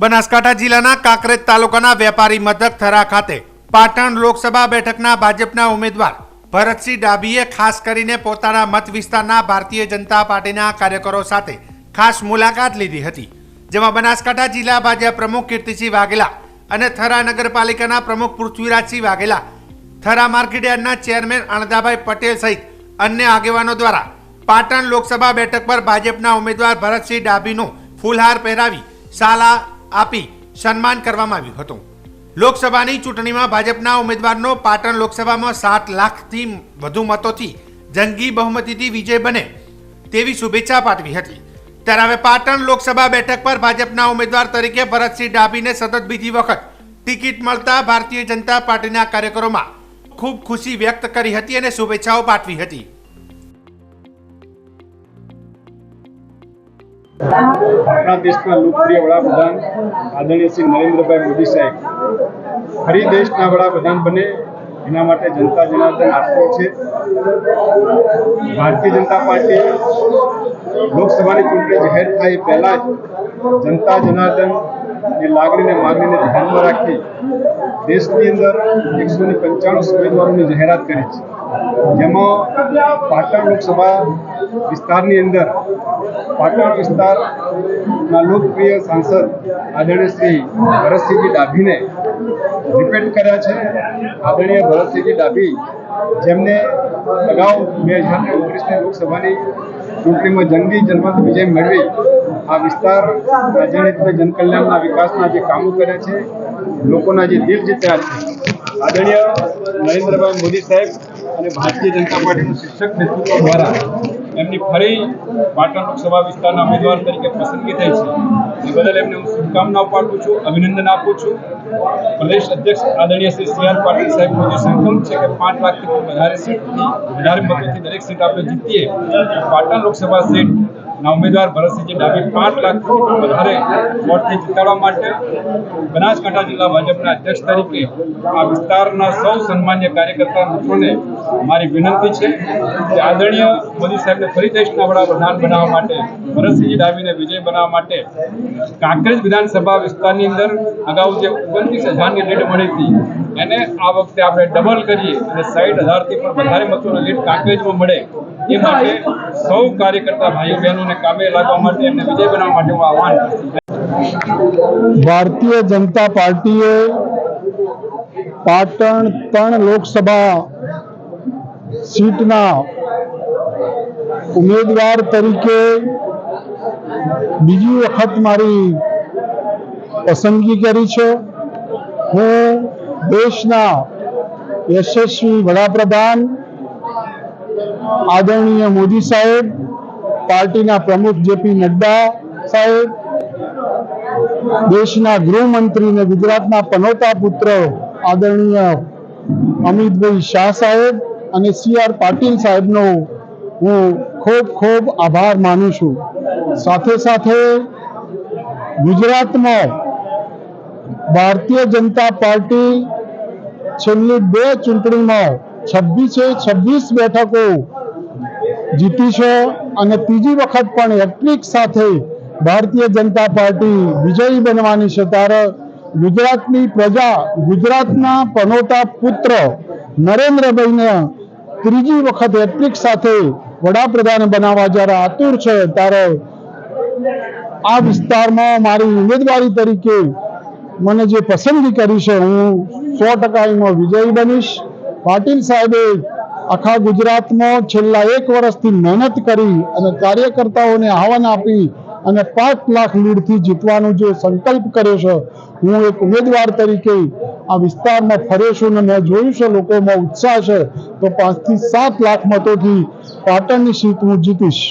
બનાસકાંઠા જિલ્લાના કાંકરેજ તાલુકાના વેપારી મથક થરા ખાતે પાટણ લોકસભા બેઠકના ભાજપના ઉમેદવાર ભરતસિંહ ડાભીએ ખાસ કરીને પોતાના મત વિસ્તારના ભારતીય જનતા પાર્ટીના કાર્યકરો સાથે ખાસ મુલાકાત લીધી હતી, જેમાં બનાસકાંઠા જિલ્લા ભાજપ પ્રમુખ કીર્તિસિંહ વાઘેલા અને થરા નગરપાલિકાના પ્રમુખ પૃથ્વીરાજસિંહ વાઘેલા, થરા માર્કેટયાર્ડના ચેરમેન અણદાભાઈ પટેલ સહિત અન્ય આગેવાનો દ્વારા પાટણ લોકસભા બેઠક પર ભાજપના ઉમેદવાર ભરતસિંહ ડાભીનું ફૂલહાર પહેરાવી શાલા આપી સન્માન કરવામાં આવ્યું હતું। લોકસભાની ચૂંટણીમાં ભાજપના ઉમેદવારનો પાટણ લોકસભામાં 7 લાખથી વધુ મતોથી જંગી બહુમતીથી વિજય બને તેવી શુભેચ્છા પાઠવી હતી। ત્યારે હવે પાટણ લોકસભા બેઠક પર ભાજપના ઉમેદવાર તરીકે ભરતસિંહ ડાભીને સતત બીજી વખત ટિકિટ મળતા ભારતીય જનતા પાર્ટીના કાર્યકરોમાં ખૂબ ખુશી વ્યક્ત કરી હતી અને શુભેચ્છાઓ પાઠવી હતી। આપણા દેશના લોકપ્રિય વડાપ્રધાન આદરણીય શ્રી નરેન્દ્રભાઈ મોદી સાહેબ ફરી દેશના વડાપ્રધાન બને એના માટે જનતા જનાર્દન આપ્યો છે। ભારતીય જનતા પાર્ટી લોકસભાની ચૂંટણી જાહેર થાય પહેલા જ જનતા જનાર્દનની લાગણીને માગણીને ધ્યાનમાં રાખી દેશની અંદર 195 ઉમેદવારોની જાહેરાત કરી છે, જેમાં પાટણ લોકસભા વિસ્તારની અંદર પાટણ વિસ્તારના લોકપ્રિય સાંસદ આદરણીય શ્રી ભરતસિંહજી ડાભીને રિપીટ કર્યા છે। આદરણીય ભરતસિંહજી ડાભી જેમને અગાઉ 2019ની લોકસભાની ચૂંટણીમાં જંગી જનમત વિજય મેળવી આ વિસ્તાર રાજ્યની જનકલ્યાણના વિકાસના જે કામો કર્યા છે, લોકોના જે દિલ જીત્યા છે, આદરણીય નરેન્દ્રભાઈ મોદી સાહેબ અને ભારતીય જનતા પાર્ટીનું શિક્ષક નેતૃત્વ દ્વારા એમની ફરી પાટણ લોકસભા વિસ્તારના ઉમેદવાર તરીકે પસંદગી થઈ છે, એ બદલ એમને હું શુભકામનાઓ પાઠવું છું, અભિનંદન આપું છું। પ્રદેશ અધ્યક્ષ આદરણીય શ્રી સી આર પાટીલ સાહેબનો જે સંકલ્પ છે કે 5 લાખથી વધારે મતોથી દરેક સીટ આપણે જીતીએ, પાટણ લોકસભા સીટના ઉમેદવાર ભરતસિંહજી ડાભી 5 લાખથી વધારે વોટથી જીતાડવા માટે બનાસકાંઠા જિલ્લા ભાજપના અધ્યક્ષ તરીકે આ વિસ્તારના સૌ સન્માન્ય કાર્યકર્તા મિત્રોને મારી વિનંતી છે કે આદરણીય મોદી સાહેબને ફરી દેશના વડાપ્રધાન બનાવવા માટે, ભરતસિંહજી ડાભીને વિજય બનાવવા માટે કાંકરેજ વિધાનસભા વિસ્તારની અંદર અગાઉ જે 29,000ની લીડ મળી હતી એને આ વખતે આપણે ડબલ કરીએ અને 60,000થી પણ વધારે મતોની લીડ કાંકરેજમાં મળે એ માટે સૌ કાર્યકર્તા ભાઈઓ બહેનોને કામે લાગવા માટે એમને વિજય બનાવવા માટે હું આહ્વાન કરું છું। ભારતીય જનતા પાર્ટીએ પાટણ 3 લોકસભા સીટના ઉમેદવાર તરીકે બીજી વખત મારી પસંદગી કરી છે। હું દેશના યશસ્વી વડાપ્રધાન આદરણીય મોદી સાહેબ, પાર્ટીના પ્રમુખ જેપી નડ્ડા સાહેબ, દેશના ગૃહમંત્રી અને ગુજરાતના પનોતા પુત્ર આદરણીય અમિતભાઈ શાહ સાહેબ અને સી આર પાટીલ સાહેબનો હું ખૂબ ખૂબ આભાર માનું છું। સાથે સાથે ગુજરાતમાં ભારતીય જનતા પાર્ટી છેલ્લી 2 ચૂંટણીમાં 26 બેઠકો જીતી છે અને ત્રીજી વખત પણ હેટ્રિક સાથે ભારતીય જનતા પાર્ટી વિજયી બનવાની છે। ત્યારે ગુજરાતની પ્રજા ગુજરાતના પનોતા પુત્ર નરેન્દ્રભાઈને ત્રીજી વખત હેટ્રિક સાથે વડાપ્રધાન બનાવવા જ્યારે આતુર છે, ત્યારે આ વિસ્તારમાં મારી ઉમેદવારી તરીકે મને જે પસંદગી કરી છે, હું 100% એમાં વિજયી બનીશ। પાટીલ સાહેબે આખા ગુજરાતમાં છેલ્લા 1 વર્ષથી મહેનત કરી અને કાર્યકર્તાઓને આહવાન આપી અને 5 લાખ લીડથી જીતવાનો જે સંકલ્પ કર્યો છે, હું એક ઉમેદવાર તરીકે આ વિસ્તારમાં ફર્યો છું અને મેં જોયું છે લોકોમાં ઉત્સાહ છે, તો 5 થી 7 લાખ મતોથી પાટણની સીટ હું જીતીશ।